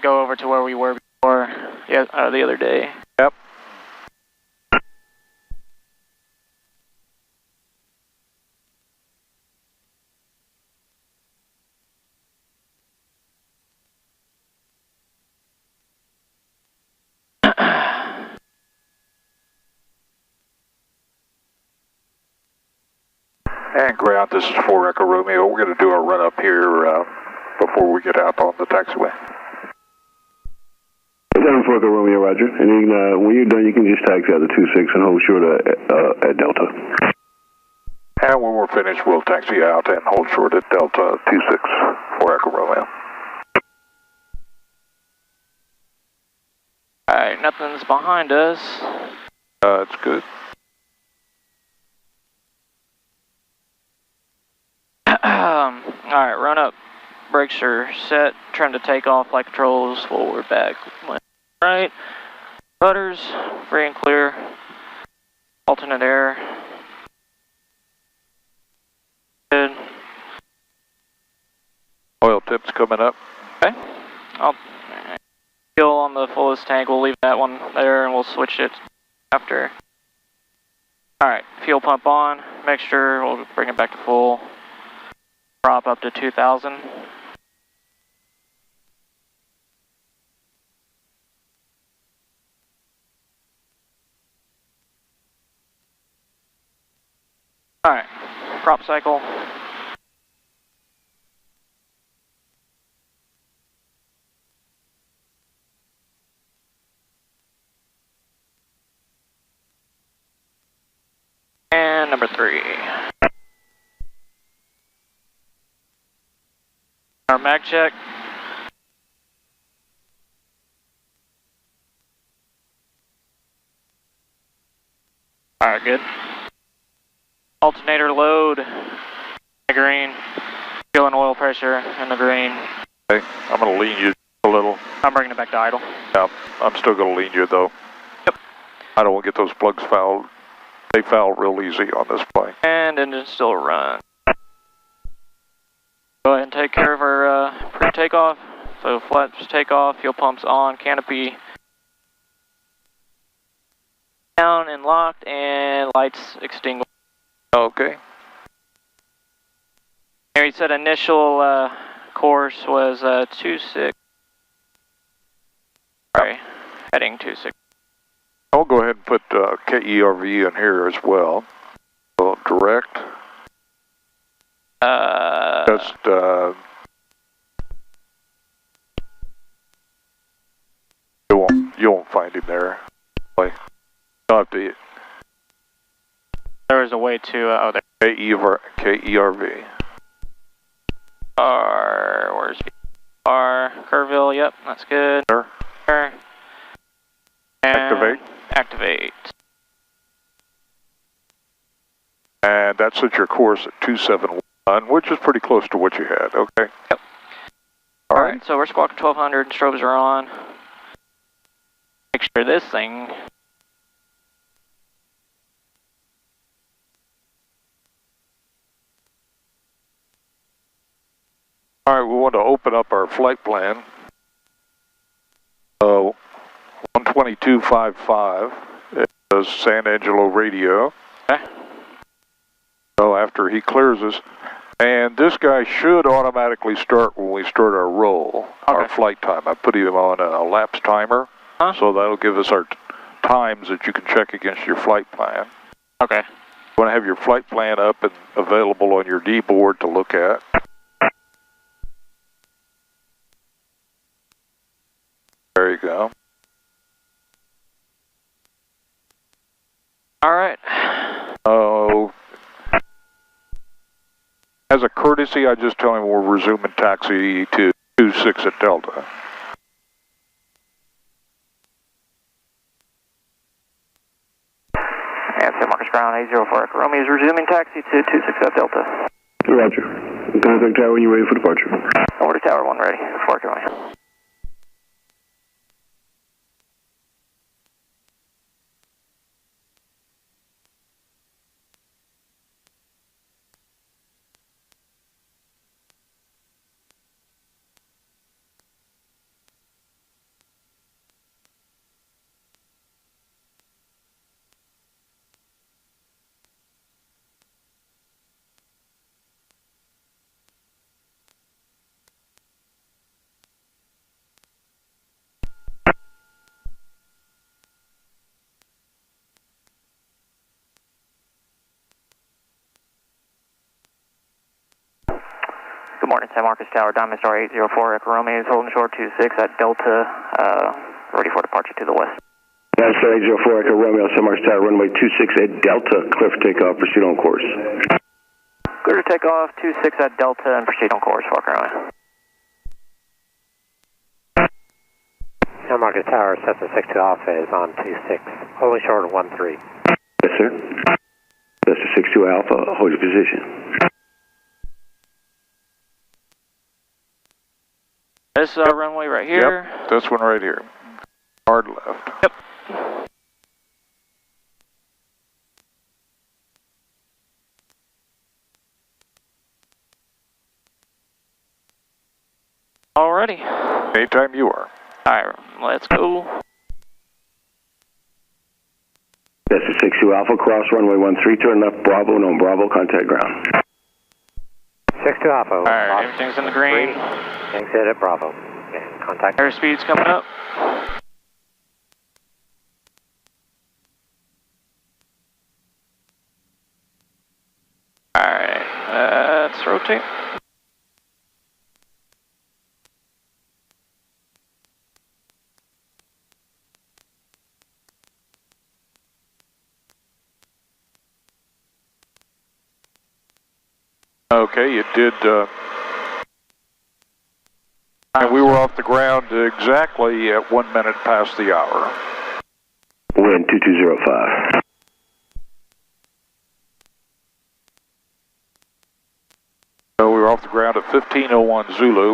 go over to where we were before, the other day. Yep. And ground, this is 4 Echo Romeo. We're going to do a run up here before we get out on the taxiway. 7 4 Echo Romeo, roger. And then, when you're done, you can just taxi out the 26 and hold short at Delta. And when we're finished, we'll taxi out and hold short at Delta 26 4 Echo Romeo. Alright, nothing's behind us. It's good. Alright, run up. Brakes are set. Trying to take off like controls. Forward, back, left, right. Rudders, free and clear. Alternate air. Good. Oil tips coming up. Okay. I'll fuel on the fullest tank. We'll leave that one there and we'll switch it after. Alright, fuel pump on. Mixture, we'll bring it back to full. Prop up to 2,000. Alright, prop cycle. And number 3. Our mag check. Alright, good. Alternator load. Green. Feeling oil pressure in the green. Okay, I'm going to lean you a little. I'm bringing it back to idle. Yeah, I'm still going to lean you though. Yep. I don't want to get those plugs fouled. They foul real easy on this plane. And engine still run. Go ahead and take care of our pre-takeoff. So flaps takeoff, fuel pumps on, canopy down and locked, and lights extinguished. Okay. Here he said initial course was 26. Sorry, heading 26. I'll go ahead and put KERV in here as well. So direct. Just you won't find him there. Like, you'll have to. There was a way to oh there. KERV. Where's Kerrville? Yep, that's good. Sure. And Activate. Activate. And that's at your course at 271, which is pretty close to what you had. Okay. Yep. All right. So we're squawking 1200. Strobes are on. Make sure this thing. All right, we want to open up our flight plan. 122.55 is San Angelo radio. Okay. So after he clears us, and this guy should automatically start when we start our roll, our flight time. I put him on a lapse timer, so that'll give us our times that you can check against your flight plan. Okay. You want to have your flight plan up and available on your D board to look at. There you go. All right. Oh, as a courtesy, I just tell him we're resuming taxi to 26 at Delta. And San Marcos Ground 804 Echo Romeo is resuming taxi to 26 at Delta. Roger. Contact tower when you're ready for departure. Order tower 1 ready. 4 Echo Romeo. morning, San Marcos Tower, Diamond Star 804, Echo Romeo is holding short 26 at Delta, ready for departure to the west. Diamond Star 804, Echo Romeo, San Marcos Tower, runway 26 at Delta, clear for takeoff, proceed on course. Clear to take off, 26 at Delta and proceed on course, Fokker Romeo. San Marcos Tower, Cessna 62 Alpha is on 26, holding short of 13. Yes, sir. Cessna 62 Alpha, hold your position. This runway right here. Yep, this one right here. Hard left. Yep. Alrighty. Anytime you are. Alright, let's go. That's a 62 Alpha, cross runway 13, turn left, Bravo, known Bravo, contact ground. 62 Alpha. Alright, everything's in the green. Exit at Bravo. And contact. Airspeed's coming up. Alright, let's rotate. Okay, you did, and we were off the ground exactly at 1 minute past the hour. Wind 2205. So we were off the ground at 1501 Zulu.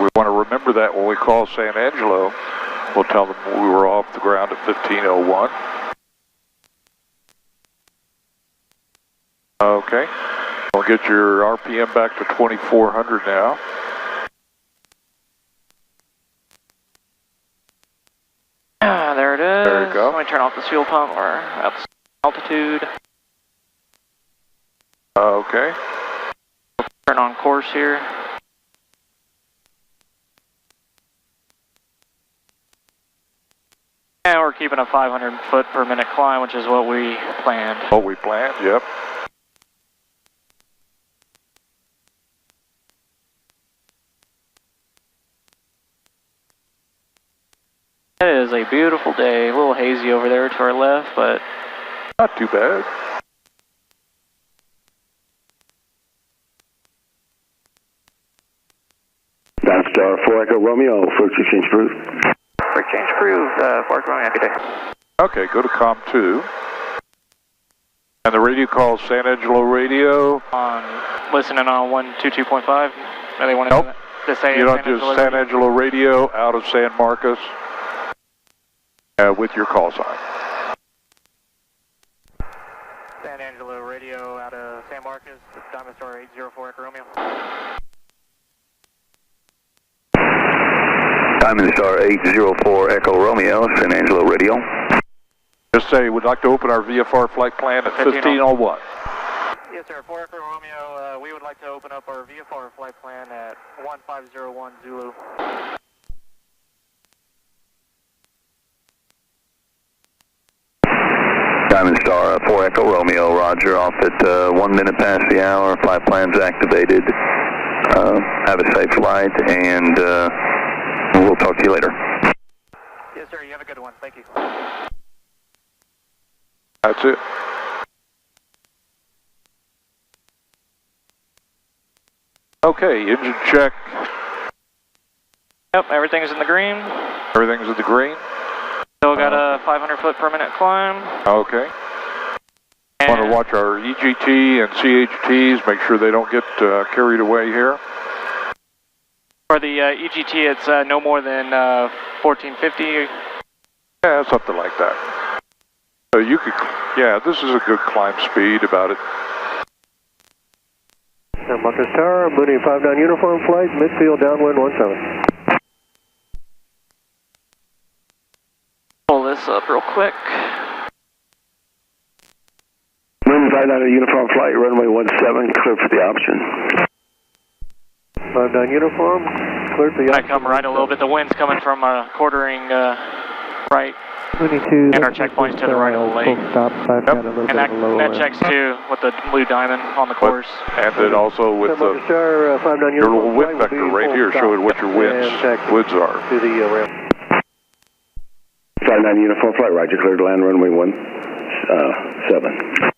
We want to remember that when we call San Angelo. We'll tell them we were off the ground at 1501. Okay. We'll get your RPM back to 2400 now. There it is. There you go. Let me turn off this fuel pump. We're at altitude. Okay. Turn on course here. And we're keeping a 500 foot per minute climb, which is what we planned. What we planned, yep. It is a beautiful day. A little hazy over there to our left, but not too bad. Diamond Star 4 Echo Romeo, first exchange approved. first change approved. Fokker Romeo, good day. Okay, go to COM 2. And the radio calls San Angelo Radio. On listening on 122.5. They want to Nope. do that? To say You don't San do Angelo San Radio? Angelo Radio out of San Marcos with your call sign. San Angelo Radio out of San Marcos, Diamond Star 804 Echo Romeo. Diamond Star 804 Echo Romeo, San Angelo Radio. Just say we'd like to open our VFR flight plan at 1501. Yes, sir. 4 Echo Romeo, we would like to open up our VFR flight plan at 1501 Zulu. Diamond Star 4 Echo Romeo, roger, off at 1 minute past the hour, flight plan's activated. Have a safe flight, and we'll talk to you later. Yes, sir. You have a good one. Thank you. That's it. Okay, engine check. Yep, everything's in the green. Everything's in the green. Still got a 500 foot per minute climb. Okay. And Want to watch our EGT and CHTs, make sure they don't get carried away here. for the EGT, it's no more than 1450. Yeah, something like that. So you could, yeah, this is a good climb speed about it. San Marcos Tower, Mooney 59 uniform flight, midfield downwind 17. Pull this up real quick. Moon 59 uniform flight, runway 17, clear for the option. 59 uniform, clear for the I come right a little bit. The wind's coming from quartering right. 22. And our checkpoint's to the right of the lake. Stop. I've got a little and that checks too with the blue diamond on the course. And then also with the your little wind vector right here showing what your woods are. To the ramp. Flight 9 uniform flight, Roger, cleared to land runway 17.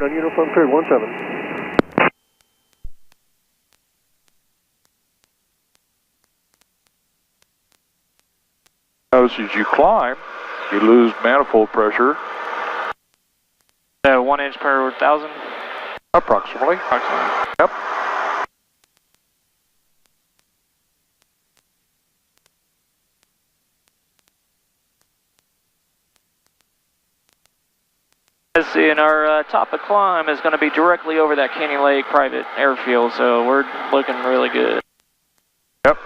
Non-uniform cleared 17. As you climb, you lose manifold pressure. 1 inch per 1,000? Approximately. Yep. Let's see, and our top of climb is going to be directly over that Canyon Lake private airfield, so we're looking really good. Yep.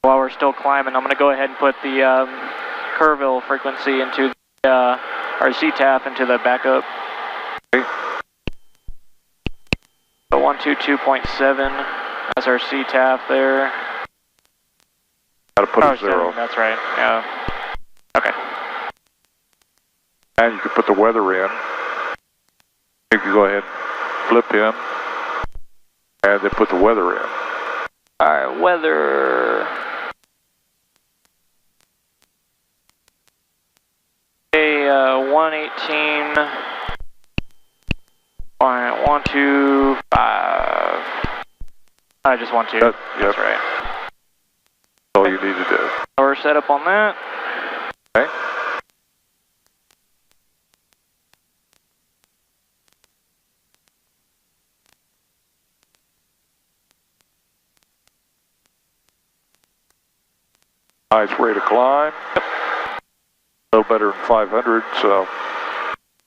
While we're still climbing, I'm going to go ahead and put the Kerrville frequency into our CTAF into the backup. Okay. So 122.7, that's our CTAF there. Got to put a 0. 7, that's right, yeah. Okay. And you can put the weather in. You can go ahead and flip in, and then put the weather in. Alright, weather. Okay, 118.125. I just want to. That's right. That's all you need to do. We're set up on that. Okay. Nice rate of climb. Yep. A little better than 500, so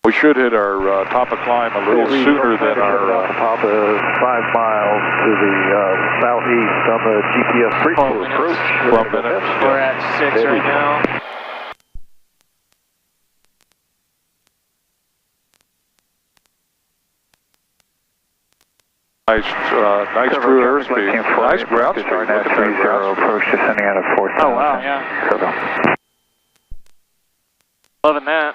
we should hit our top of climb a little sooner than our top of 5 miles to the southeast on the GPS free-flow approach. 12 minutes. We're at 6 right now. Nice crew airspeed. Nice ground speed. Look at that ground approach descending out of 4,000. Oh wow, yeah. Loving that.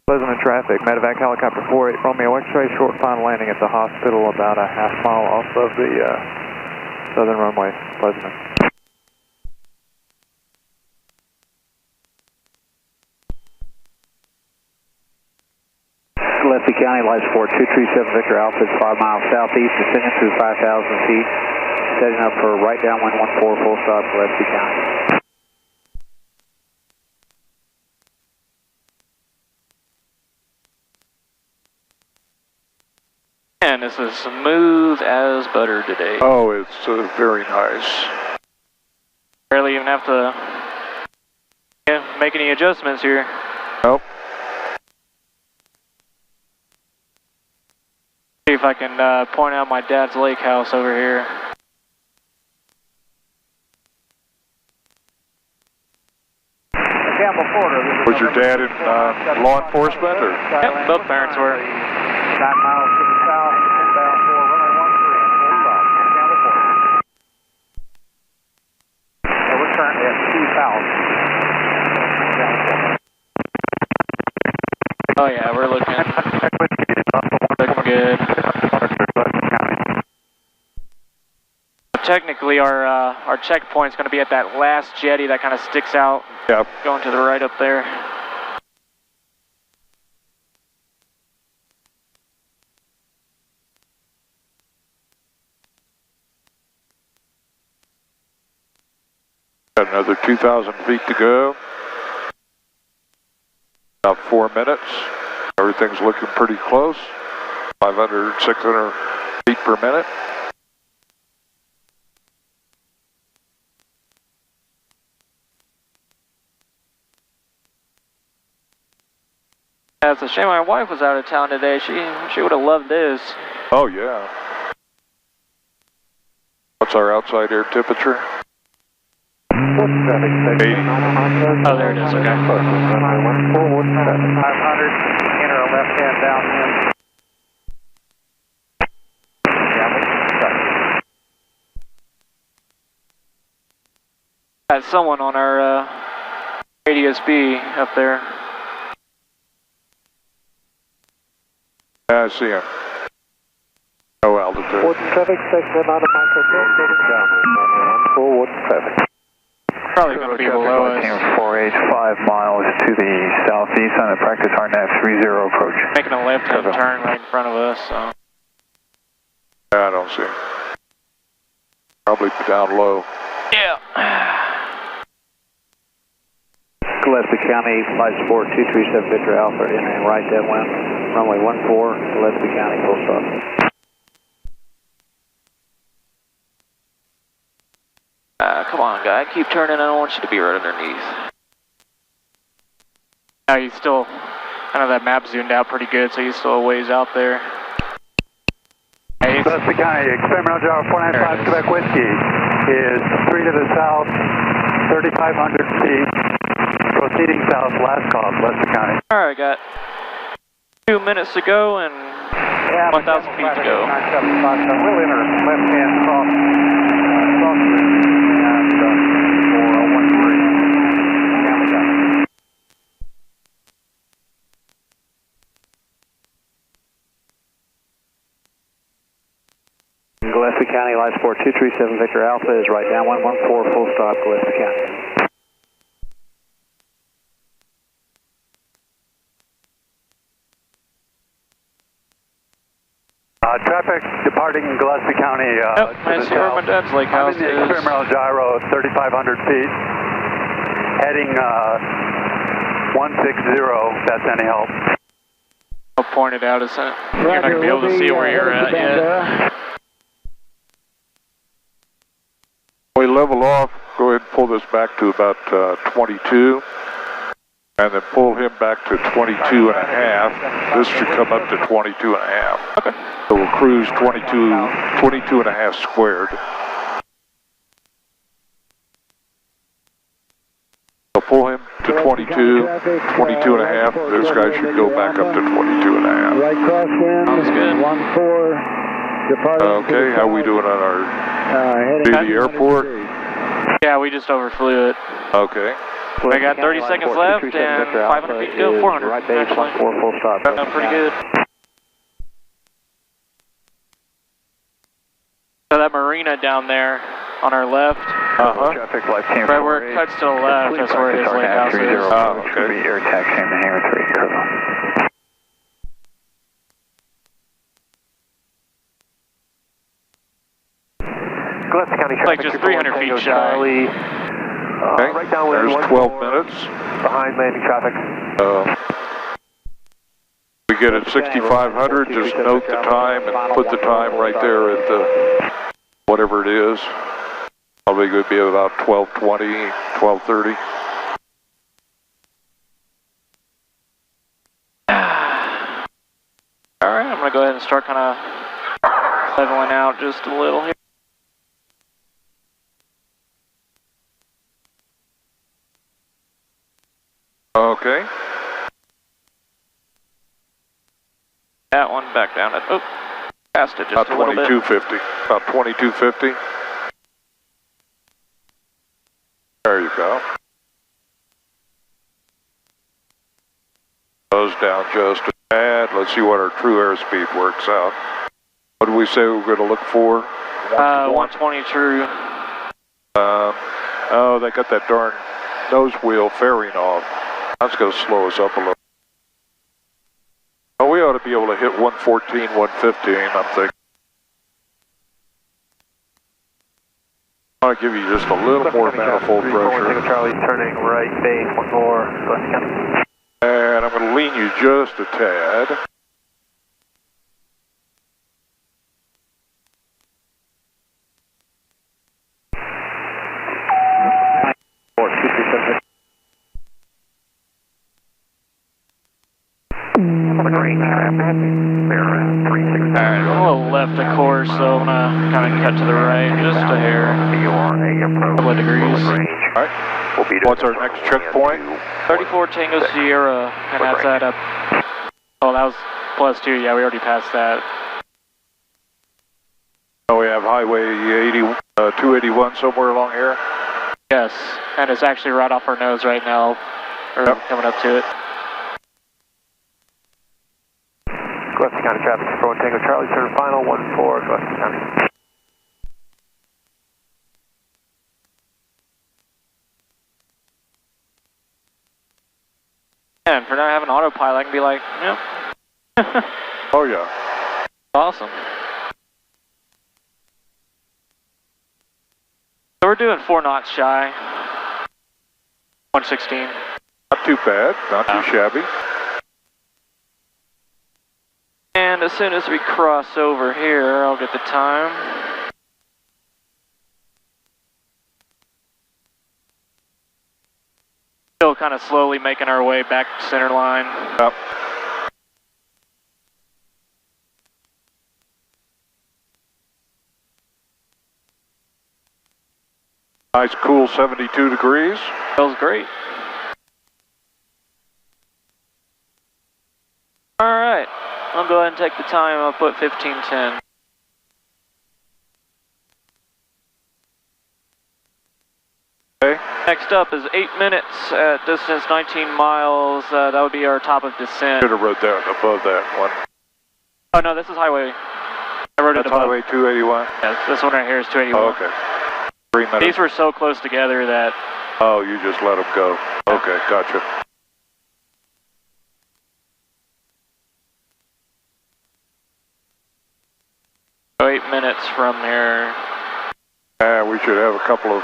Pleasant in traffic, medevac helicopter 48 Romeo X-ray, short final landing at the hospital about a half mile off of the southern runway, Pleasant. Gillespie County, lights 4237 Victor Alpha, 5 miles southeast, descending through 5,000 feet, setting up for right downwind 14, full stop, Gillespie County. And this is smooth as butter today. Oh, it's very nice. Barely even have to make any adjustments here. Nope. See if I can point out my dad's lake house over here. Was your dad in law enforcement, or? Yep, both parents were. 9 miles to the south, inbound for runway 13, full stop, we're currently at 2,000. Oh yeah, we're looking good. Technically, our checkpoint's going to be at that last jetty that kind of sticks out. Yep. Going to the right up there. Got another 2,000 feet to go. About 4 minutes. Everything's looking pretty close. 500, 600 feet per minute. Yeah, it's a shame my wife was out of town today. She would have loved this. Oh yeah. What's our outside air temperature? 4 Oh, there it is, okay. Runway 14, 500, enter a left-hand downwind. Got someone on our ADS-B up there. Yeah, I see him. No altitude. Wooden traffic, section out of microphone, downwind, 14 Wooden traffic. Probably going to be below us. 4H, 5 miles to the southeast on a practice RNAV 30 approach. Making a left-hand turn right in front of us, so. Yeah, I don't see him. Probably down low. Yeah. Gillespie County, flight support 237 Victor Alpha, entering right downwind, runway 14, Gillespie County, full stop. Come on, guy, keep turning. I don't want you to be right underneath. Now he's still, kind of that map zoomed out pretty good, so he's still a ways out there. Hey, Gillespie County, experimental gyro 495 Quebec Whiskey is 3 to the south, 3,500 feet, proceeding south, last call, Gillespie County. Alright, got 2 minutes to go and 1,000 feet to go. We'll enter left-hand cross Gillespie County, light support 237 Victor Alpha is right downwind, 14, full stop, Gillespie County. Traffic departing Gillespie County. Yep, I see where my dad's lake house is. I'm in the experimental gyro, 3,500 feet, heading 160, that's any help. I'll point it out, isn't it? You're not going to be able to see where you're at yet. We level off, go ahead and pull this back to about 22, and then pull him back to 22 and a half. This should come up to 22 and a half. Okay. So we'll cruise 22 and a half squared. So pull him to 22 and a half. This guy should go back up to 22 and a half. Right crosswind. Sounds good. 14, departing. Okay, how we doing on our to the airport? Yeah, we just overflew it. Okay. I got 30 seconds left and 500 feet to go, 400 right base, actually. 14, full stop. That's pretty good. So that marina down there on our left, Traffic light team right where it cuts to the left, that's where his lake house is. Oh, okay. Air taxi in the hangar 3, curve. Gillespie County Like just 300 feet shy. Okay. Right downwind, There's 12 minutes. behind landing traffic. We get at 6,500, just note the time and put the time right there at the, whatever it is. Probably could be about 12:20, 12:30. Alright, I'm going to go ahead and start kind of leveling out just a little here. Okay. That one back down at, oh, past it just About a little bit. 2250. About 2250. There you go. Goes down just a tad. Let's see what our true airspeed works out. What did we say we were going to look for? 120 true. Oh, they got that darn nose wheel fairing off. That's going to slow us up a little. Oh, we ought to be able to hit 114, 115, I'm thinking. I'll give you just a little more manifold pressure. Charlie, turning right base, 1 more, Gillespie County. And I'm going to lean you just a tad. Green, Alright, a little left of course, so I'm gonna kind of cut to the right just a hair. A couple of degrees. Alright. What's our next checkpoint? 34 Tango Sierra, and that's at a... Oh, that was +2, yeah, we already passed that. Oh, we have Highway 281 somewhere along here? Yes, and it's actually right off our nose right now. Or coming up to it. Gillespie County traffic, 4 Tango Charlie, turn final, 14, Gillespie County. And for not having autopilot, I can be like, yep. Oh, yeah. Awesome. So we're doing 4 knots shy. 116. Not too bad, not too shabby. And as soon as we cross over here, I'll get the time. Still kind of slowly making our way back to center line. Yep. Nice cool 72 degrees. Feels great. Alright, I'll go ahead and take the time. I'll put 15:10. Okay. Next up is 8 minutes at distance 19 miles. That would be our top of descent. Should have wrote that above that one. Oh no, this is highway. I wrote That's it above. Highway 281? Yes, this one right here is 281. Oh, okay. 3 minutes. These were so close together that... Oh, you just let them go. Okay, gotcha. So 8 minutes from here. We should have a couple of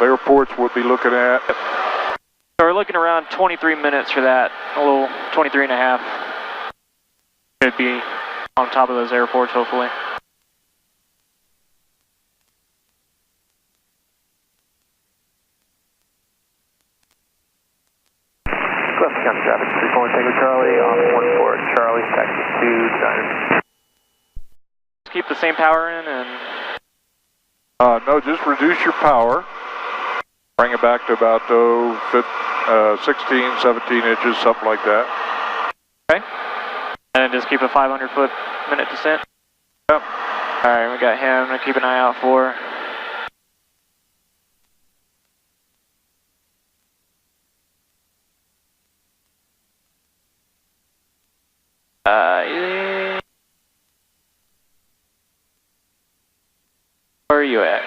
airports we'll be looking at. So we're looking around 23 minutes for that. A little 23 and a half. Should be on top of those airports, hopefully. Gillespie County traffic, 34 Tango Charlie, off 14 Charlie, taxi to Diners. Keep the same power in and... No, just reduce your power. Bring it back to about 16, 17 inches, something like that. Okay. And then just keep a 500-foot minute descent? Yep. Alright, we got him to keep an eye out for. Where are you at?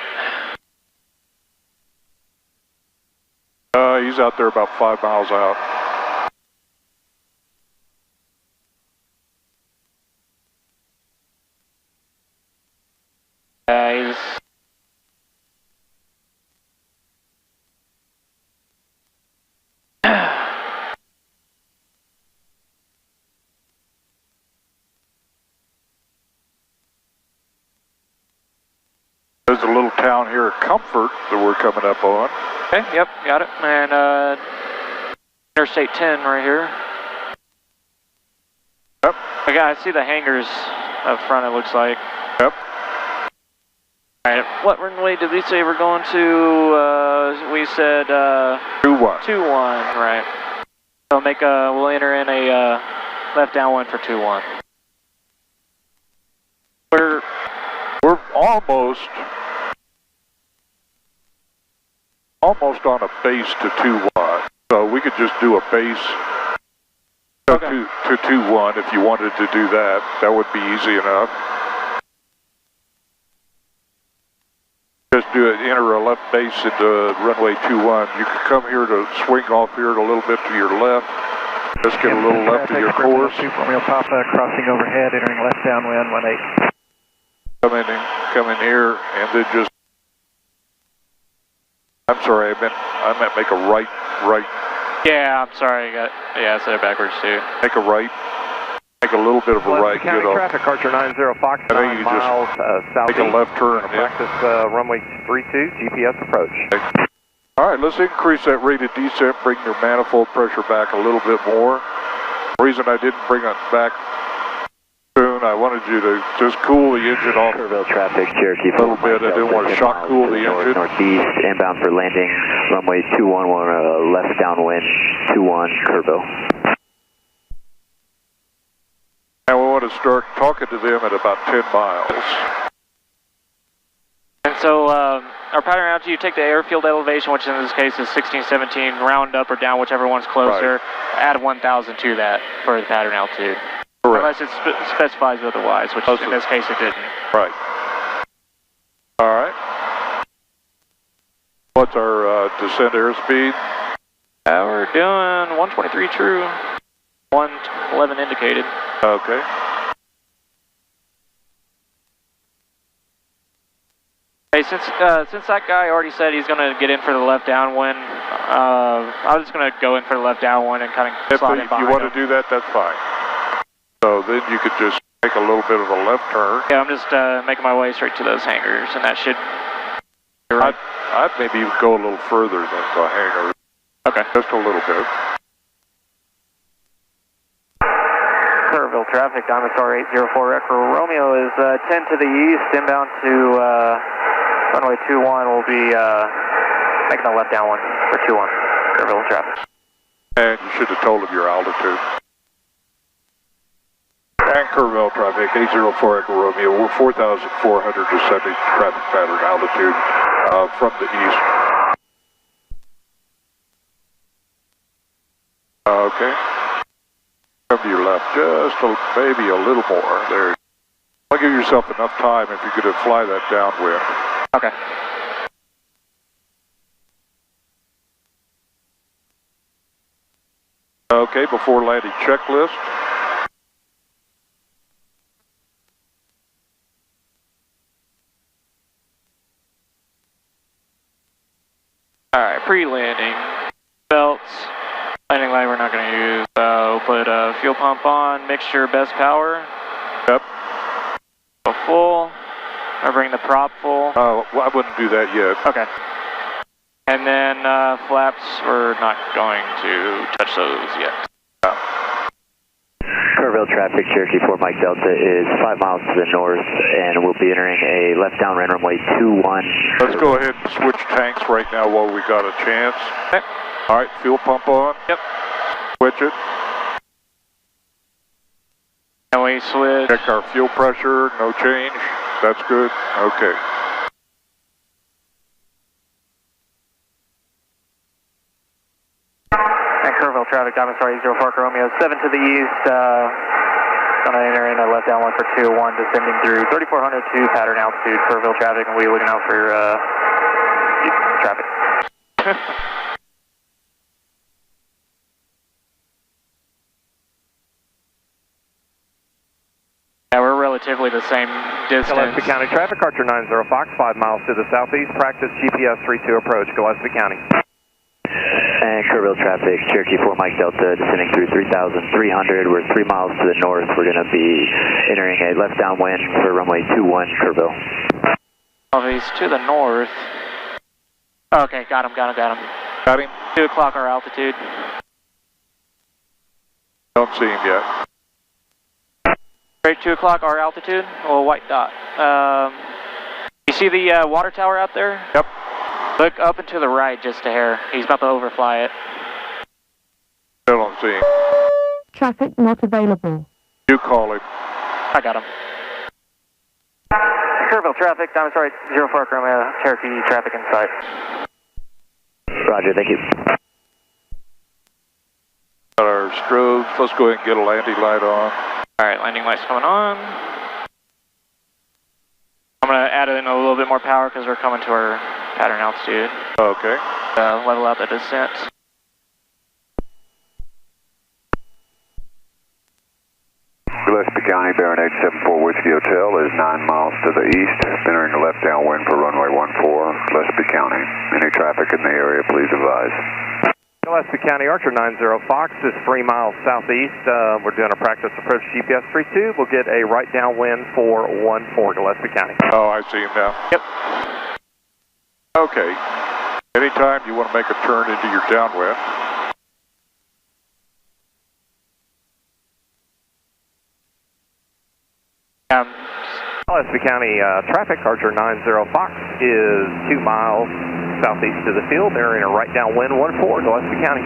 He's out there about 5 miles out. He's... There's a little town here at Comfort that we're coming up on. Okay, yep, got it. And Interstate 10 right here. Yep. Okay, I see the hangars up front, it looks like. Yep. Alright, what runway did we say we're going to? We said 2-1. 2-1, right. So we'll enter in a left downwind for 2-1. We're almost on a base to 2-1, so we could just do a base to 2-1 if you wanted to do that. That would be easy enough. Just do it, enter a left base into runway 21. You can come here to swing off here a little bit to your left. Just get a little left of your course. Romeo Papa crossing overhead, entering left downwind, 18. Come in here and then just. I'm sorry, I meant make a right. Yeah, I'm sorry, I said it backwards too. Make a right. Make a little bit of a right. County traffic, Archer 90 Fox, 9 miles southeast. Take a left turn. Practice runway 32, GPS approach. Okay. All right, let's increase that rate of descent, bring your manifold pressure back a little bit more. The reason I didn't bring it back soon, I wanted you to just cool the engine off Kerrville traffic, Cherokee. a little bit. I didn't want to shock cool the engine. Northeast, inbound for landing, runway 21, we're left downwind, 21, Kerrville. And we want to start talking to them at about 10 miles. And so our pattern altitude, you take the airfield elevation, which in this case is 16, 17, round up or down, whichever one's closer, add 1,000 to that for the pattern altitude. Correct. Unless it specifies otherwise, which in this case it didn't. Right. All right. What's our descent airspeed? We're doing 123 true, 111 indicated. Okay. Hey, since that guy already said he's going to get in for the left downwind, I'm just going to go in for the left downwind and kind of slide in behind him. If you want to do that, that's fine. So then you could just make a little bit of a left turn. Yeah, I'm just making my way straight to those hangars, and that should... Right. I'd maybe go a little further than the hangar. Okay. Just a little bit. Kerrville traffic, Diamond Star 804 Echo Romeo is 10 to the east, inbound to runway 21. We'll be making a left downwind for 21, Kerrville traffic. And you should have told him your altitude. And Kerrville traffic, 804 Echo Romeo, we're 4,470 traffic pattern altitude from the east. Okay. Come to your left, maybe a little more. There. I'll give yourself enough time if you could fly that downwind. Okay. Okay, before landing checklist. Alright, pre-landing. Belts. Landing light we're not going to use. We'll put a fuel pump on, mixture best power. Yep. Go full. Or bring the prop full. Well, I wouldn't do that yet. Okay. And then flaps, we're not going to touch those yet. Kerrville traffic, Cherokee 4 Mike Delta is 5 miles to the north, and we'll be entering a left downwind runway 21. Let's go ahead and switch tanks right now while we got a chance. Okay. All right, fuel pump on. Yep. Switch it. And we switch. Check our fuel pressure, no change. That's good. Okay. And Kerrville traffic, Diamond Star 804 Romeo, 7 to the east. Going to enter in a left downwind for 2-1, descending through 3,400 to pattern altitude. Kerrville traffic, and we're looking out for traffic. Yeah, we're relatively the same distance. Gillespie County traffic, Archer 90 Fox, 5 miles to the southeast. Practice GPS 32 approach, Gillespie County. And Kerrville traffic, Cherokee 4 Mike Delta, descending through 3,300. We're 3 miles to the north. We're going to be entering a left downwind for runway 21, Kerrville. Southeast to the north. Okay, got him. Got him? 2 o'clock our altitude. Don't see him yet. Straight 2 o'clock our altitude, a little white dot. You see the water tower out there? Yep. Look up and to the right just a hair. He's about to overfly it. Still don't see him. Traffic not available. You call him. I got him. Kerrville traffic, Diamond Star 804 Romeo, Cherokee traffic in sight. Roger, thank you. Got our strobes. Let's go ahead and get a landing light on. Alright, landing light's coming on. I'm going to add in a little bit more power because we're coming to our pattern altitude. Okay. Level out the descent. Gillespie County, Baron 874 Whiskey Hotel is 9 miles to the east, entering a left downwind for runway 14, Gillespie County. Any traffic in the area, please advise. Gillespie County, Archer 90 Fox is 3 miles southeast. We're doing a practice approach GPS 32. We'll get a right downwind for 14, Gillespie County. Oh, I see him now. Yep. Okay. Anytime you want to make a turn into your downwind. Gillespie County traffic, Archer 90 Fox is 2 miles southeast of the field. They're in a right downwind 14, Gillespie County.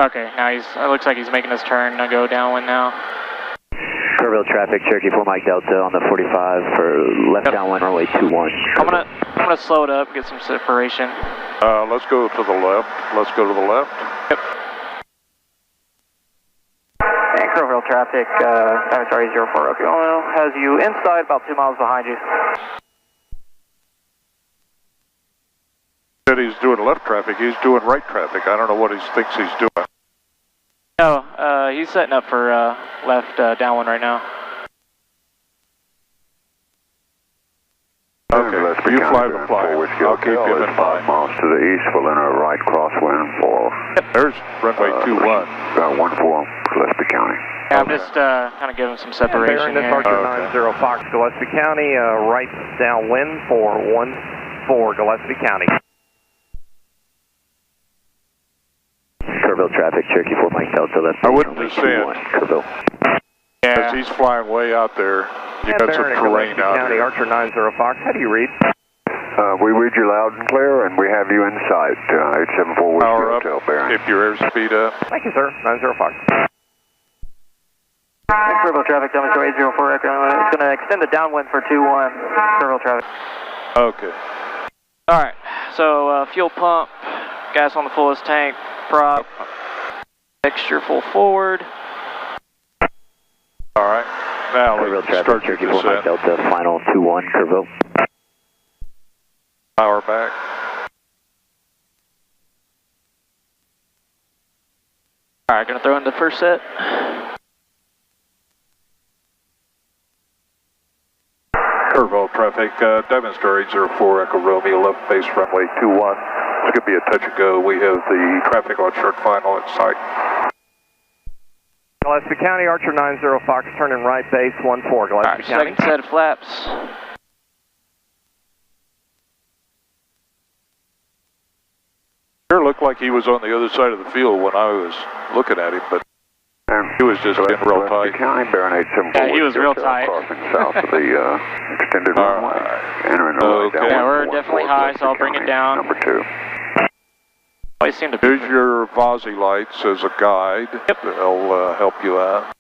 Okay, now it looks like he's making his turn to go downwind now. Kerrville traffic, Cherokee 4 Mike Delta on the 45 for left downwind runway 21. I'm gonna slow it up, get some separation. Let's go to the left. Let's go to the left. Yep. And Kerrville traffic, I'm sorry, 04 Oklahoma has you inside about 2 miles behind you. Said he's doing left traffic. He's doing right traffic. I don't know what he thinks he's doing. No, he's setting up for left downwind right now. Okay, you fly the fly. I'll keep him in mind. 5 miles to the east, we'll enter a right crosswind for... There's runway 21. 14, Gillespie County. Yeah, I'm just kind of giving some separation This here. Archer 90 Fox, Gillespie County, right downwind for 14, Gillespie County. Kerrville traffic, Cherokee 4 Mike Delta, left I wouldn't runway descend. 21, Kerrville. Because he's flying way out there. You got some terrain out County, there. Archer 90 Fox, how do you read? We read you loud and clear, and we have you in sight. 874 Whiskey Power up. Hotel bearing. Keep your airspeed up. Thank you, sir. 90 Fox. Kerrville traffic, demonstrate 804 Echo. It's going to extend the downwind for 21, Kerrville traffic. Okay. Alright, so fuel pump, gas on the fullest tank, prop, mixture full forward. Alright. Now Kerrville let's traffic, start your Cherokee 4 Mike descent. Delta, final 21, Kerrville. Power back. Alright, gonna throw in the first set. Kerrville traffic, demonstrate 04 Echo Romeo, left base runway 21. It's going to be a touch and go. We have the traffic on short final in sight. Gillespie County, Archer 90 Fox, turning right base 14, Gillespie Alright, County. second set of flaps. Sure looked like he was on the other side of the field when I was looking at him, but he was just in real tight. County, bearing 874 Yeah, he was real tight. Crossing south of the extended runway. Entering a right Okay. downwind Yeah, we're for definitely 14, high, so I'll Gillespie bring it County, down. Number 2. Always seem to be. Here's your Vazzi lights as a guide. Yep. They'll help you out.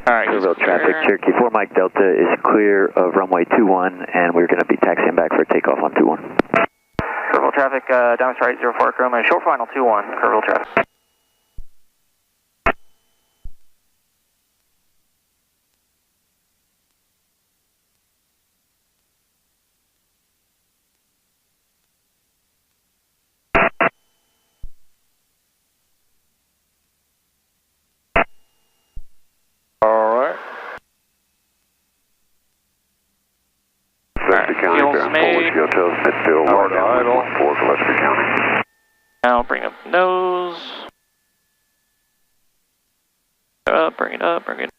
Alright, Kerrville traffic, Cherokee 4 Mike Delta is clear of runway 21, and we're going to be taxiing back for takeoff on 21. Kerrville traffic, demonstrate 04 Echo Romeo, short final 21, Kerrville traffic. Alright. Gillespie County, fuel's bearing made. 4 Whiskey Hotel, midfield, Power right to idle. downwind 14, Gillespie County. Now bring up the nose. Bring it up, bring it up.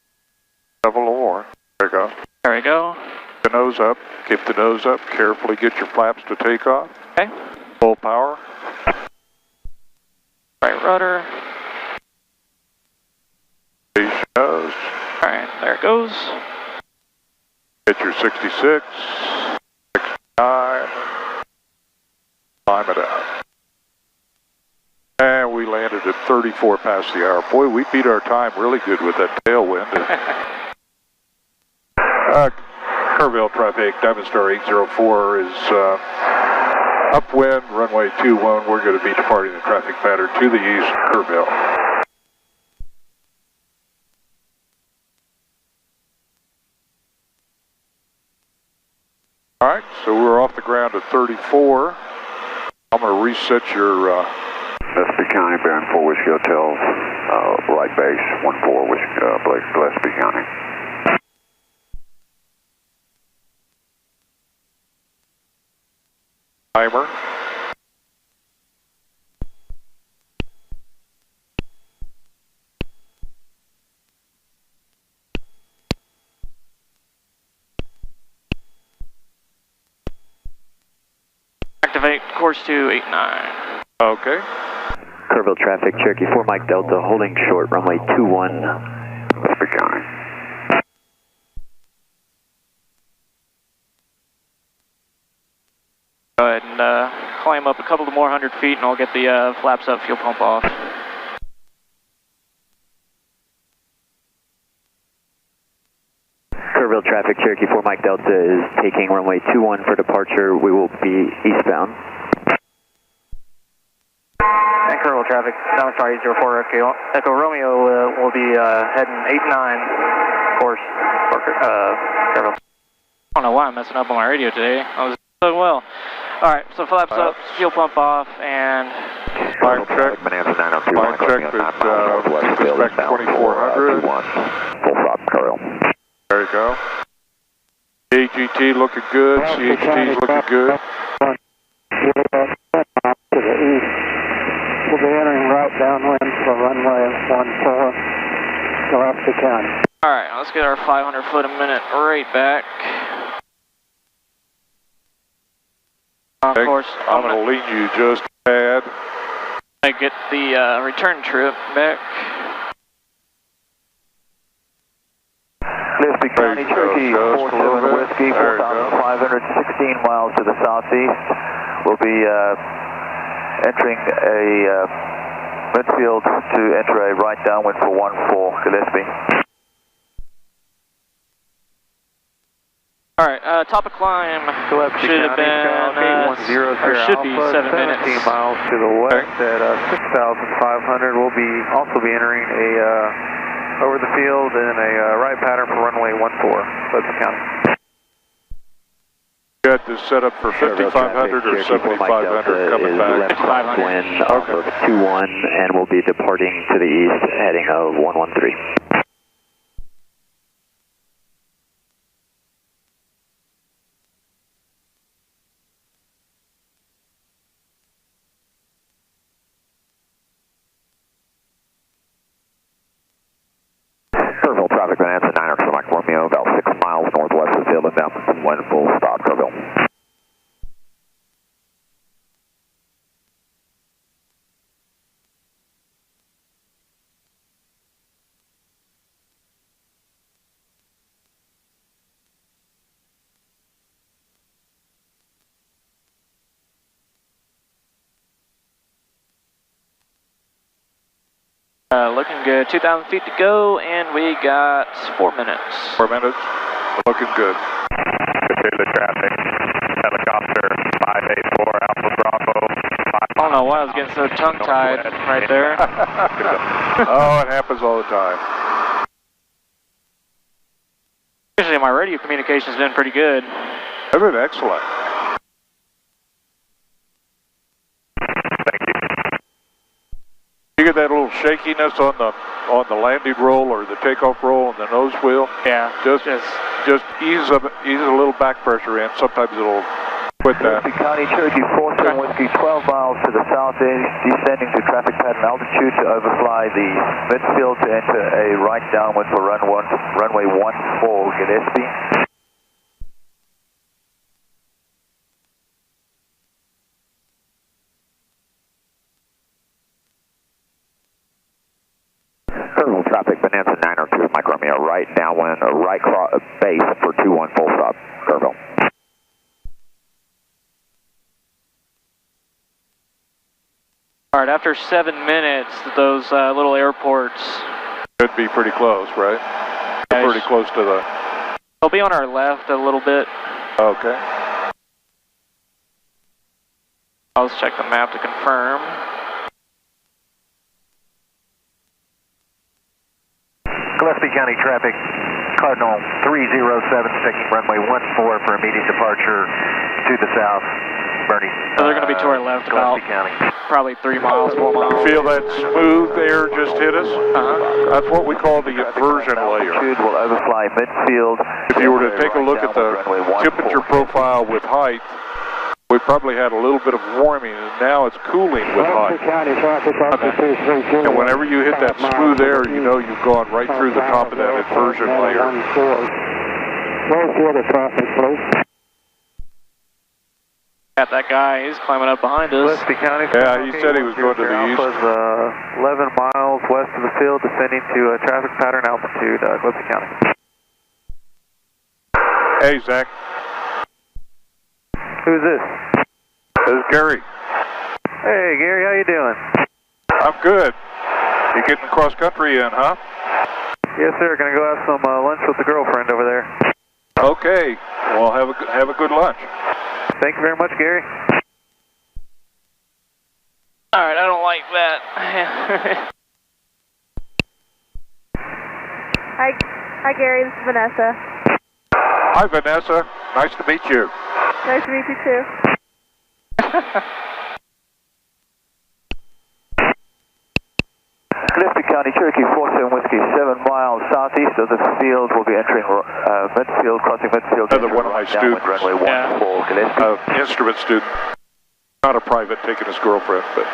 Have a little more. There you go. There we go. The nose up. Keep the nose up. Carefully get your flaps to take off. Okay. Full power. Right rudder. Raise your nose. Alright, there it goes. Get your 66. 69. Climb it out. And we landed at 34 past the hour. Boy, we beat our time really good with that tailwind. Kerrville traffic, Diamond-Star 804 is upwind, runway 21. We're going to be departing the traffic pattern to the east, Kerrville. All right, so we're off the ground at 34. I'm going to reset your... Gillespie County, bearing 4 Whiskey Hotel, right base, 14 Whiskey, Gillespie County. Timer. Elevate course to 89. Okay. Kerrville traffic, Cherokee 4 Mike Delta, holding short, runway 21. Gillespie County. Go ahead and climb up a couple more 100 feet and I'll get the flaps up, fuel pump off. Kerrville traffic, Cherokee 4 Mike Delta is taking runway 21 for departure. We will be eastbound. And Kerrville traffic, I'm sorry, 04 Echo Romeo will be heading 89 course for Kerrville. I don't know why I'm messing up on my radio today. I was doing well. Alright, so flaps up, fuel pump off, and... Line check. Line check that back 2400. Full stop, Kerrville. There you go. AGT looking good. CHT's looking good. To the east. We'll be entering right downwind for runway 14, Gillespie County. Alright, let's get our 500 foot a minute right back. Of course, I'm going to lead you just a tad. I get the return trip back. Gillespie County, Cherokee 47 Whiskey, 4,516 miles to the southeast. We'll be entering a midfield to enter a right downwind for 14 Gillespie. Alright, top of climb should have been, or should be 7 minutes. 17 miles to the west at 6,500. We'll also be entering a over the field in a right pattern for runway 14, Gillespie County. Got this set up for 5,500 or 7,500 coming back. Left crosswind off of 21, and we'll be departing to the east, heading of 113. Kerrville traffic, Bonanza 9 for Mike Romeo, about 6 miles northwest of the field and down from one full stop, Kerrville. Looking good, 2,000 feet to go, and we got 4 minutes. 4 minutes, looking good. The traffic, helicopter 584 Alpha Bravo. I don't know why I was getting so tongue-tied right there. Oh, it happens all the time. Usually my radio communication's been pretty good. They've been excellent. You get that little shakiness on the landing roll or the takeoff roll on the nose wheel. Yeah. Just ease a little back pressure in. Sometimes it'll quit that. Gillespie County, Cherokee 47 Whiskey, 12 miles to the southeast, descending to traffic pattern altitude to overfly the midfield to enter a right downwind for runway 14 Gillespie. Kerrville traffic, Bonanza 902, Mike Romeo, right downwind, right base for 21 full stop, Kerrville. Alright, after 7 minutes, those little airports... Should be pretty close, right? Yeah, pretty close to the... They'll be on our left a little bit. Okay. I'll just check the map to confirm. Gillespie County traffic, Cardinal 307, taking runway 14 for immediate departure to the south. Bernie. So they're going to be to our left about probably 3 miles, 4 miles. Feel that smooth air just hit us? Uh-huh. That's what we call the inversion layer. Will overfly midfield. If you were to take a look at the temperature profile with height, we probably had a little bit of warming, and now it's cooling with height. And whenever you hit that smooth air, you know you've gone right through the top of that inversion layer. Where's the other traffic, please? Got that guy, he's climbing up behind us. Gillespie County. Yeah, he said he was going to the east. Alpha's 11 miles west of the field, descending to traffic pattern altitude, Gillespie County. Hey, Zach. Who's this? This is Gary. Hey, Gary, how you doing? I'm good. You getting cross country in, huh? Yes, sir. Gonna go have some lunch with the girlfriend over there. Okay. Well, have a good lunch. Thank you very much, Gary. All right, I don't like that. Hi, Gary. This is Vanessa. Hi, Vanessa. Nice to meet you. Nice to meet you too. Gillespie County, Cherokee 47 Whiskey, 7 miles southeast of the field. We'll be entering midfield, crossing midfield. Another one of my students. Runway 14, Gillespie. Instrument student. Not a private, taking his girlfriend, but...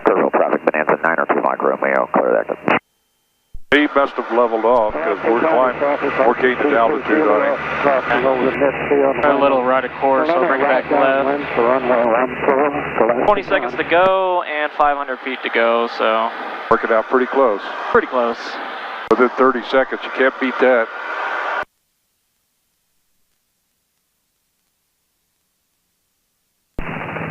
Terminal traffic, Bonanza 902 Mike Romeo, clear that. He must have leveled off because we're gaining altitude on him. A little right of course, I'll bring it back left. 20 seconds to go and 500 feet to go, so. Working out pretty close. Pretty close. Within 30 seconds, you can't beat that.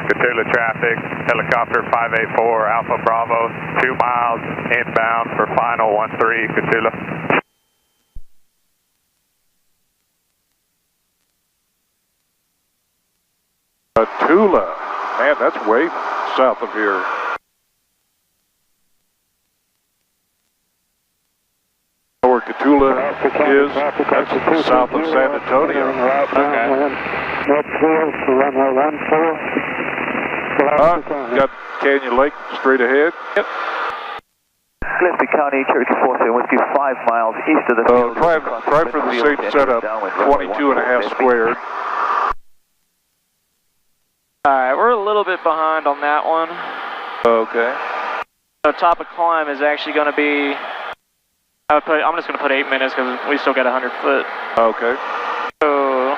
Cthulhu traffic, helicopter 584, Alpha Bravo, 2 miles inbound for final 13, Cthulhu. Tula, man, that's way south of here. Where Cthulhu is, that's south of San Antonio. Got Canyon Lake straight ahead. Yep. Gillespie County, Cherokee 47 Whiskey, 5 miles east of the field. Try for the same setup, 22.5 squared. Alright, we're a little bit behind on that one. Okay. The top of climb is actually going to be, I'm just going to put 8 minutes because we still got 100 foot. Okay. So,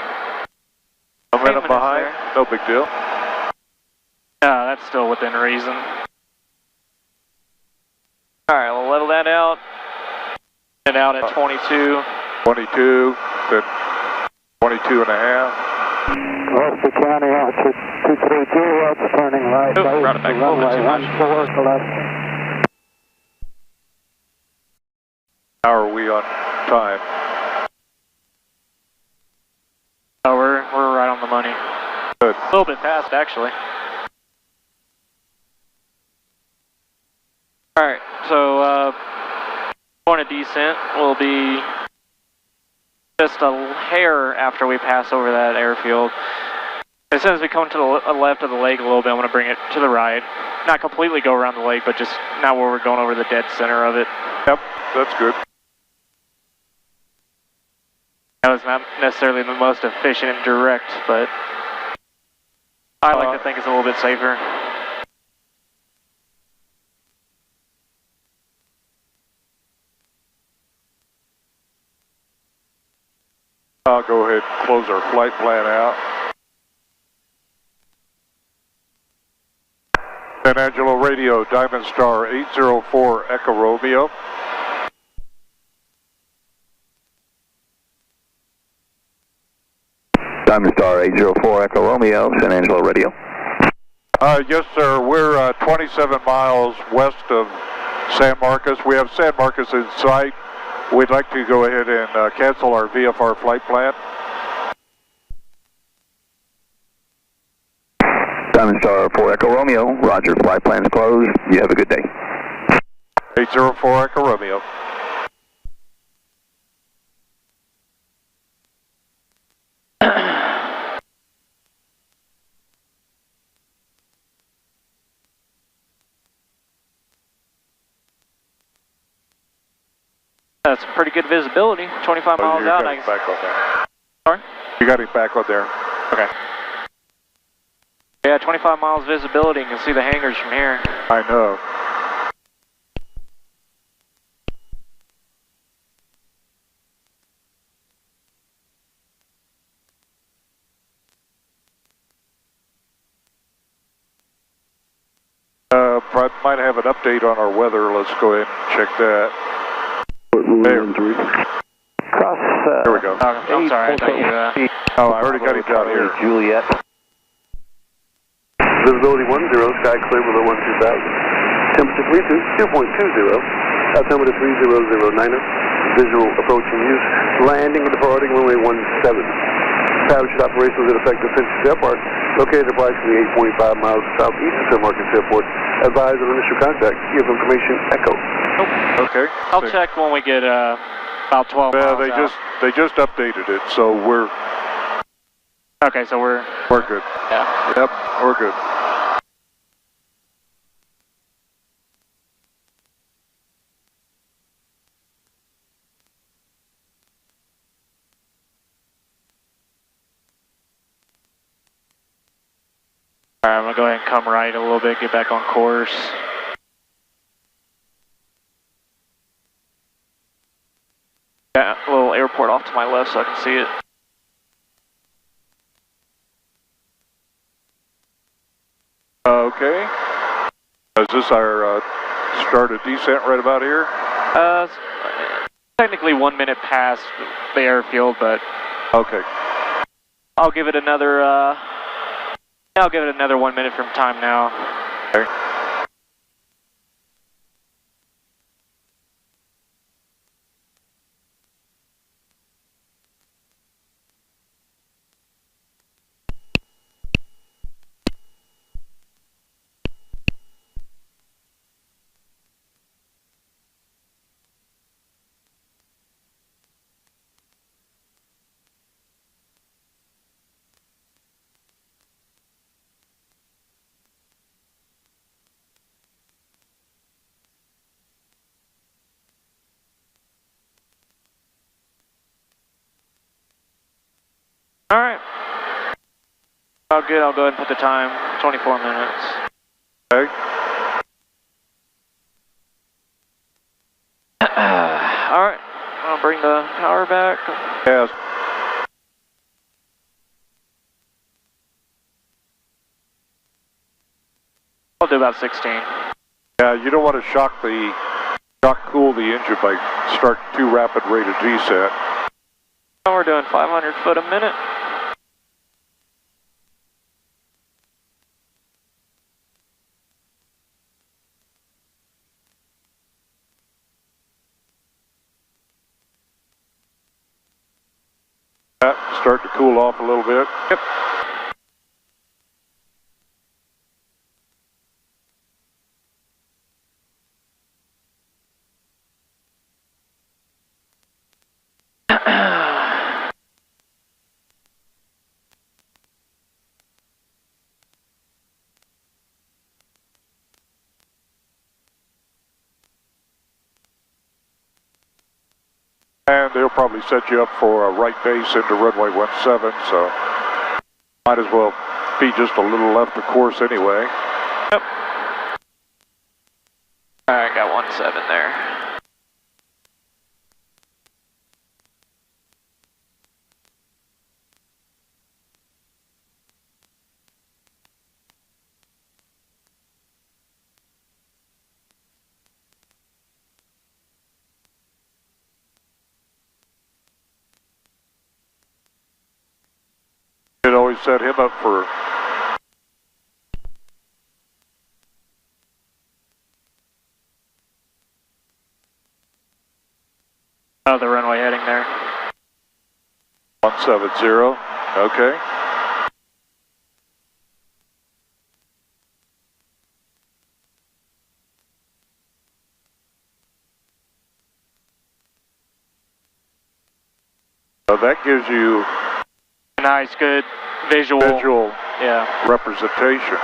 a minute behind, there. No big deal. That's still within reason. Alright, we'll level that out. And out at 22. 22, then 22 and a half. Gillespie County, altitude 230, turning right. Brought it back a little bit too much. How are we on time? Oh, we're right on the money. Good. A little bit fast, actually. Alright, so point of descent will be just a hair after we pass over that airfield. As soon as we come to the left of the lake a little bit, I'm going to bring it to the right. Not completely go around the lake, but just not where we're going over the dead center of it. Yep, that's good. That was not necessarily the most efficient and direct, but I like to think it's a little bit safer. I'll go ahead and close our flight plan out. San Angelo Radio, Diamond Star 804 Echo Romeo. Diamond Star 804 Echo Romeo, San Angelo Radio. Yes, sir. We're 27 miles west of San Marcos. We have San Marcos in sight. We'd like to go ahead and cancel our VFR flight plan. Diamond Star 4 Echo Romeo, roger, flight plan's closed. You have a good day. 804 Echo Romeo. That's pretty good visibility. 25 miles out. You got him back on there. Sorry? You got him back on there. Okay. Yeah, 25 miles visibility. You can see the hangars from here. I know. Might have an update on our weather. Let's go ahead and check that. There. Cross. There we go. I'm sorry, I thought you... Oh, I already got it down here. Juliet. Visibility 10, sky clear below 12,000. Temperature 2.20. Altimeter 3009. Visual approaching use. Landing and departing runway 17. Parachute operations in effect at Princess Airport, located approximately 8.5 miles southeast of San Marcos Airport. Advise on initial contact. Give information echo. Nope. Okay. I'll check when we get about 12 miles out. They just updated it, so we're... Okay, so we're good. Yeah. Yep, we're good. Alright, I'm going to go ahead and come right a little bit, get back on course. Got a little airport off to my left so I can see it. Okay. Is this our start of descent right about here? Technically 1 minute past the airfield, but... Okay. I'll give it another, I'll give it another 1 minute from time now. Okay. Alright. Oh, good, I'll go ahead and put the time, 24 minutes. Okay. Alright, I'll bring the power back. Yes. I'll do about 16. Yeah, you don't want to shock cool the engine by starting too rapid rate of descent. We're doing 500 foot a minute. Start to cool off a little bit. Yep. And they'll probably set you up for a right base into runway 17, so might as well be just a little left of course anyway. Yep. Alright, got 17 there. It always set him up for the runway heading there. 170, okay. So that gives you a nice, good visual yeah, representation.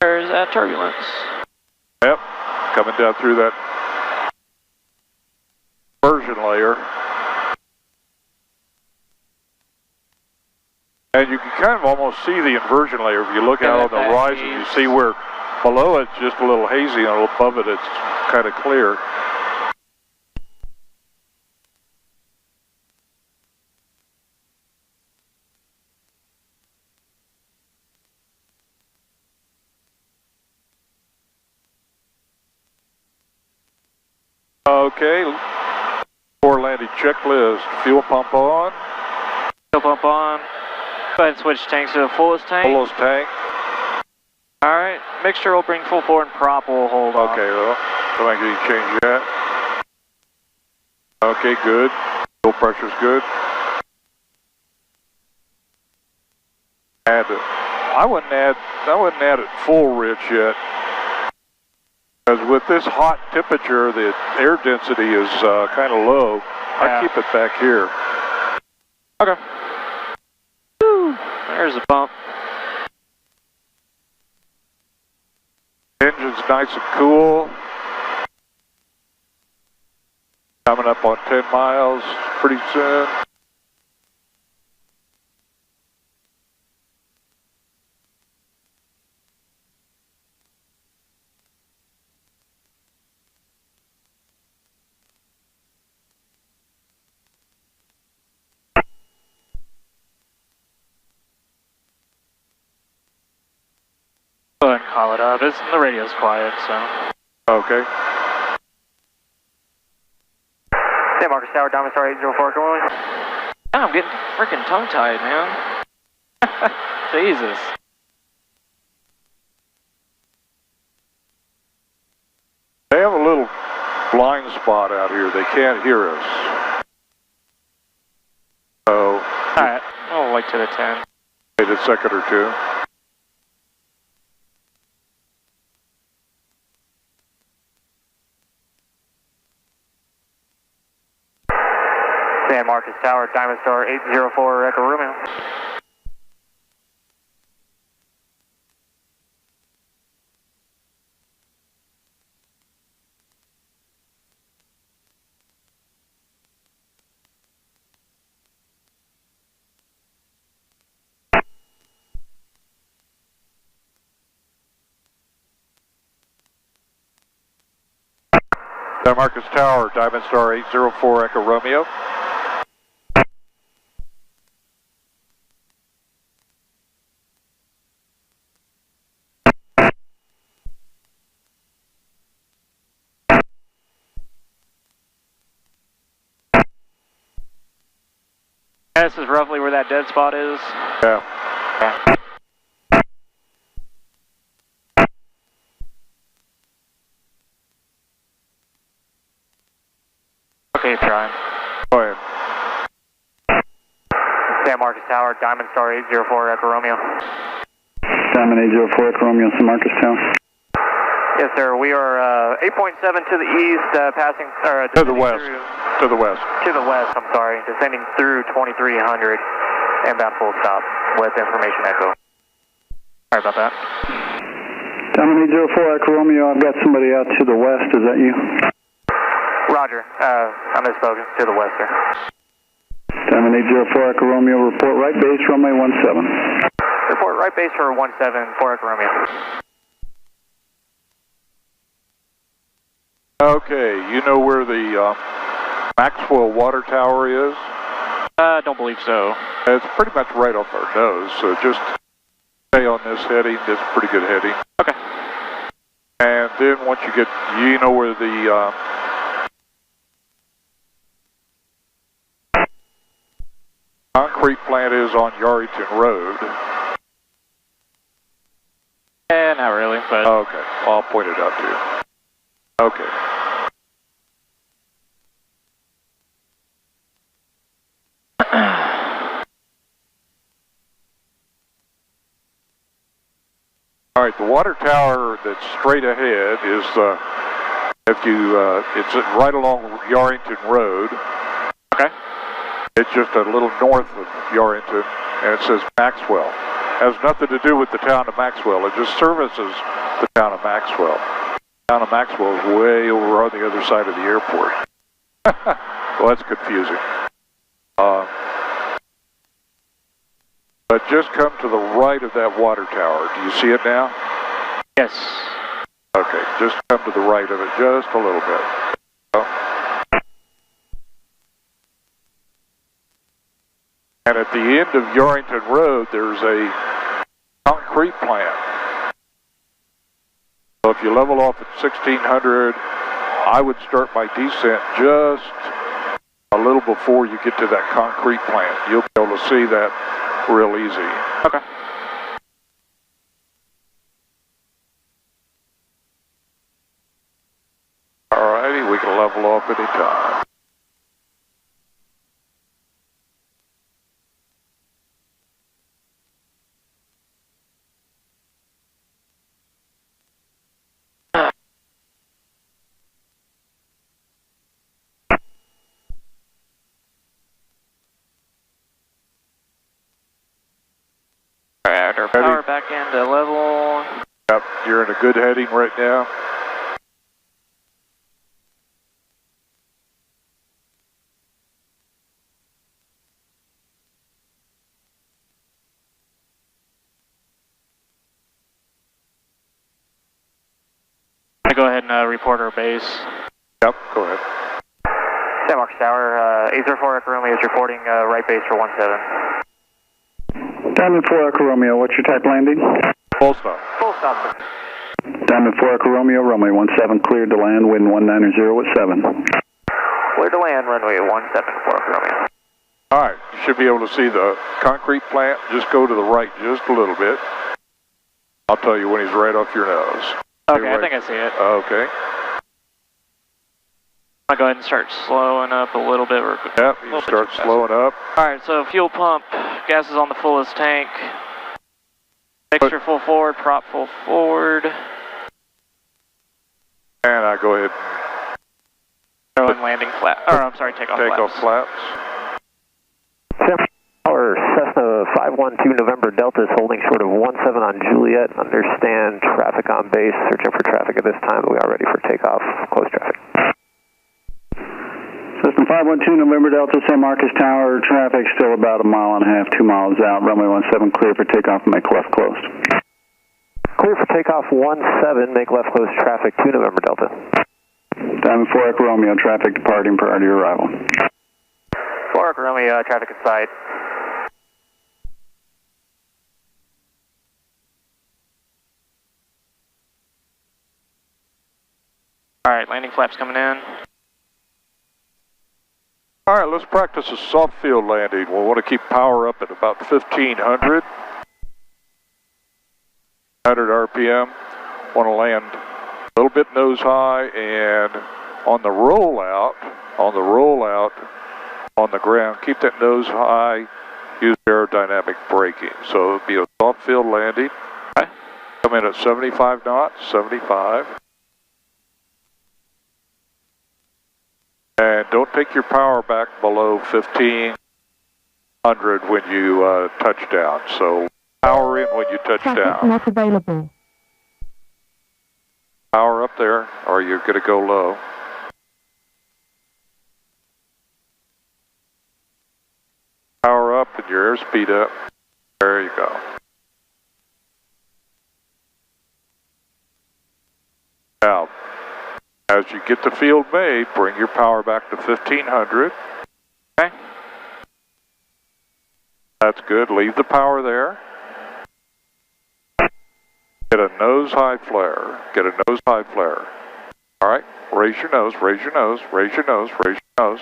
There's that turbulence. Yep, coming down through that inversion layer. And you can kind of almost see the inversion layer. If you look out on the horizon, you see where below it's just a little hazy and above it it's kind of clear. Okay, before landing checklist, fuel pump on. Fuel pump on. Go ahead and switch tanks to the fullest tank. Fullest tank. Alright, mixture will bring full forward and prop will hold on. Okay, well, don't make any change yet. Okay, good. Fuel pressure's good. I wouldn't add it full rich yet. Because with this hot temperature, the air density is kind of low. Yeah. I keep it back here. Okay. Woo, there's a bump. Engine's nice and cool. Coming up on 10 miles pretty soon. Go ahead and call it out. The radio's quiet, so. Okay. San Marcos Tower, Diamond Star 804, come on. I'm getting freaking tongue-tied, man. Jesus. They have a little blind spot out here. They can't hear us. So. Alright, we'll wait to the 10. Wait a second or two. San Marcos Tower, Diamond Star 804, Echo Romeo. San Marcos Tower, Diamond Star 804, Echo Romeo. This is roughly where that dead spot is. Yeah. Okay, trying. Go ahead. San Marcos Tower, Diamond Star 804, Echo Romeo. Diamond 804, Echo Romeo, San Marcos Tower. Yes, sir. We are 8.7 to the east, passing, or to the west. To the west. To the west, I'm sorry. Descending through 2300, inbound full stop with information echo. Sorry about that. Diamond 804, Echo Romeo, I've got somebody out to the west. Is that you? Roger. I misspoke. To the west, sir. Diamond 804, Echo Romeo, report right base, runway 17. Report right base for 17 for Echo Romeo. Okay, you know where the Maxwell water tower is? Don't believe so. It's pretty much right off our nose, so just stay on this heading. It's pretty good heading. Okay. And then once you get, you know where the concrete plant is on Yarrington Road. Not really, but... Okay, well, I'll point it out to you. Okay. All right, the water tower that's straight ahead is it's right along Yarrington Road. Okay. It's just a little north of Yarrington, and it says Maxwell. Has nothing to do with the town of Maxwell. It just services the town of Maxwell. The town of Maxwell is way over on the other side of the airport. Well, that's confusing. But just come to the right of that water tower. Do you see it now? Yes. Okay, just come to the right of it just a little bit. And at the end of Yarrington Road, there's a concrete plant. So if you level off at 1600, I would start my descent just a little before you get to that concrete plant. You'll be able to see that real easy. Okay. Alrighty, we can level off anytime. Alright, our power back into level. Yep, you're in a good heading right now. Go ahead and report our base. Yep, go ahead. San Marcos Tower, 804 Echo Romeo is reporting right base for 17. Diamond 4 Echo Romeo, what's your type landing? Full stop. Full stop, sir. Diamond 4 Echo Romeo, runway 17 cleared to land, wind 190 at 7. Cleared to land, runway 17 for Echo Romeo. Alright, you should be able to see the concrete plant. Just go to the right just a little bit. I'll tell you when he's right off your nose. Okay, right. I think I see it. Okay. I'll go ahead and start slowing up a little bit. Yep, you start slowing up. Alright, so fuel pump, gas is on the fullest tank. Mixture full forward, prop full forward. And I go ahead. Throw in landing flap, or I'm sorry, takeoff flaps. Takeoff flaps. Tower, Cessna 512 November Delta is holding short of 17 on Juliet. Understand traffic on base, searching for traffic at this time. We are ready for takeoff, close traffic. Cessna 512 November Delta, San Marcos Tower, traffic still about 1.5 miles, 2 miles out. Runway 17 clear for takeoff, make left closed. Clear for takeoff 17, make left close traffic 2 November Delta. Diamond 4 Echo Romeo, traffic departing prior to your arrival. 4 Echo Romeo, traffic inside. Alright, landing flaps coming in. Alright, let's practice a soft field landing. We'll want to keep power up at about 1500. 100 RPM. Want to land a little bit nose high, and on the rollout, on the ground, keep that nose high, use aerodynamic braking. So it'll be a soft field landing. Okay. Come in at 75 knots, 75. And don't take your power back below 1500 when you touch down. So power in when you touch down. Not available. Power up there, or you're going to go low. Power up and your airspeed up. There you go. Now, as you get the field made, bring your power back to 1500. Okay. That's good. Leave the power there. Get a nose high flare. Get a nose high flare. All right. Raise your nose. Raise your nose. Raise your nose. Raise your nose.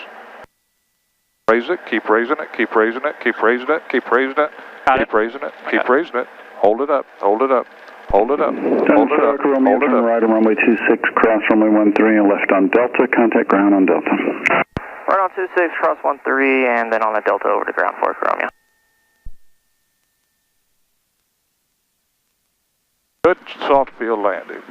Raise it. Keep raising it. Keep raising it. Keep raising it. Keep raising it. Keep raising it. Keep raising it. Hold it up. Hold it up. Hold it up. Hold it up. Hold it up. Right on runway 26, cross runway 13, and left on Delta. Contact ground on Delta. Right on 26, cross 13, and then on the Delta over to ground for Romeo. Good soft field landing.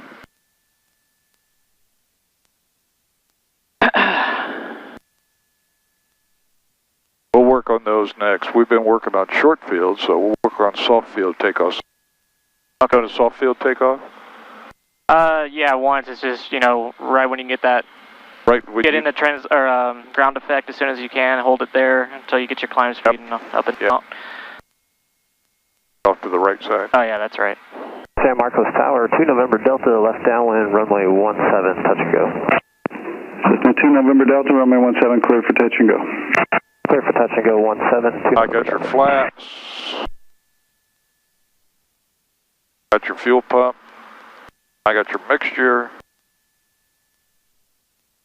We'll work on those next. We've been working on short fields, so we'll work on soft field takeoffs. Not going to soft field takeoff? Yeah, once. It's just, you know, right when you get that, get in the ground effect as soon as you can, hold it there until you get your climb speed and up and down. Off to the right side. Oh yeah, that's right. San Marcos Tower, 2 November Delta, left downwind, runway 17, touch and go. Cessna 2 November Delta, runway 17, clear for touch and go. Clear for touch and go, 17. I got your flaps. Got your fuel pump. I got your mixture.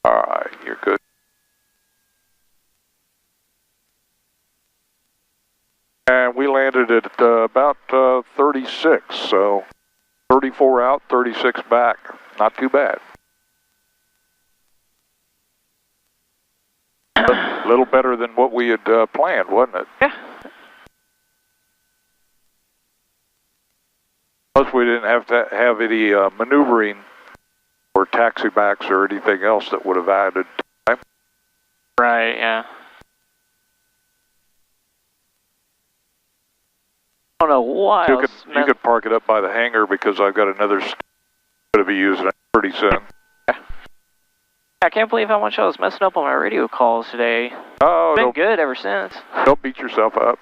Alright, you're good. And we landed at about 36, so 34 out, 36 back. Not too bad. A little better than what we had planned, wasn't it? Yeah. Plus, we didn't have to have any maneuvering or taxi backs or anything else that would have added time. Right, yeah. I don't know why. You could park it up by the hangar because I've got another going to be using it pretty soon. I can't believe how much I was messing up on my radio calls today. Oh, it's been good ever since. Don't beat yourself up.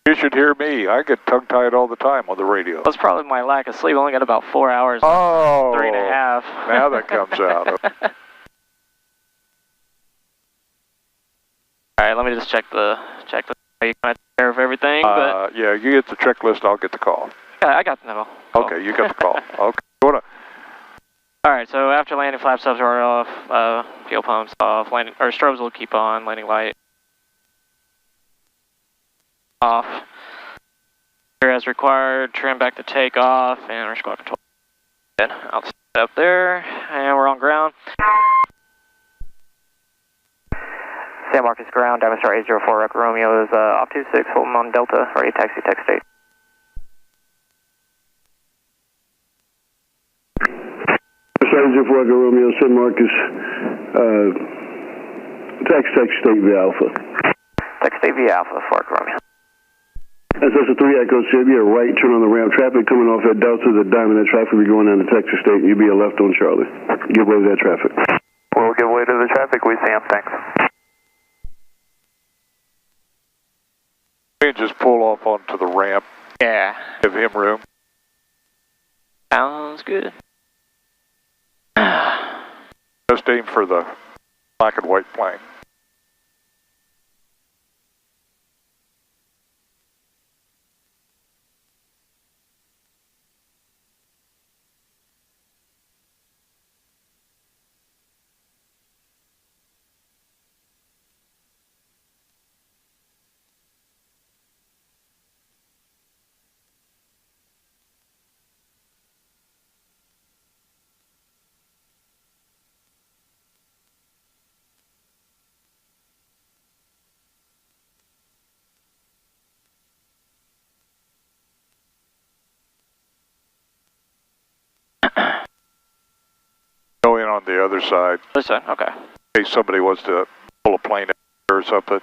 You should hear me. I get tongue-tied all the time on the radio. That's probably my lack of sleep. I only got about 4 hours. Oh, 3.5. Now that comes out. All right, let me just check the. You can take care of everything. But yeah, you get the checklist. I'll get the call. Yeah, I got the call. Okay, you got the call. Okay, go on. All right, so after landing, flap subs are off, fuel pumps off, landing or strobes will keep on, landing light off. Here as required, trim back to takeoff, and our squad control. Good. I'll set up there, and we're on ground. San Marcos ground, Diamond Star 804 Echo Romeo is off 26, holding on Delta, ready to taxi tech state. Star 804 Echo Romeo, San Marcos, taxi tech state via Alpha. Tech state via Alpha for Echo Romeo. As that's a 3 Echo, so you'll be a right turn on the ramp. Traffic coming off at Delta, the Diamond, that traffic will be going down to Texas State, and you'll be a left on Charlie. Give way to that traffic. We'll give way to the traffic, we see him, thanks. Just pull off onto the ramp. Yeah. Give him room. Sounds good. Just aim for the black and white plane. Go in on the other side. This side, okay. In case somebody wants to pull a plane or something.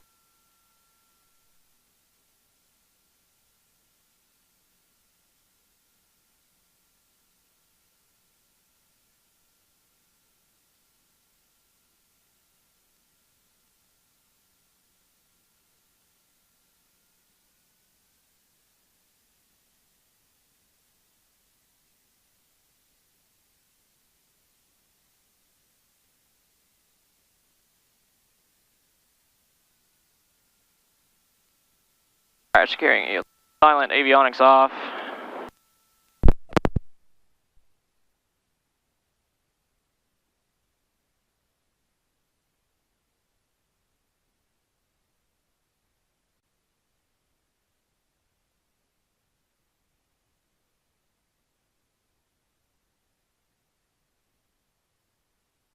Alright, securing you. Silent avionics off.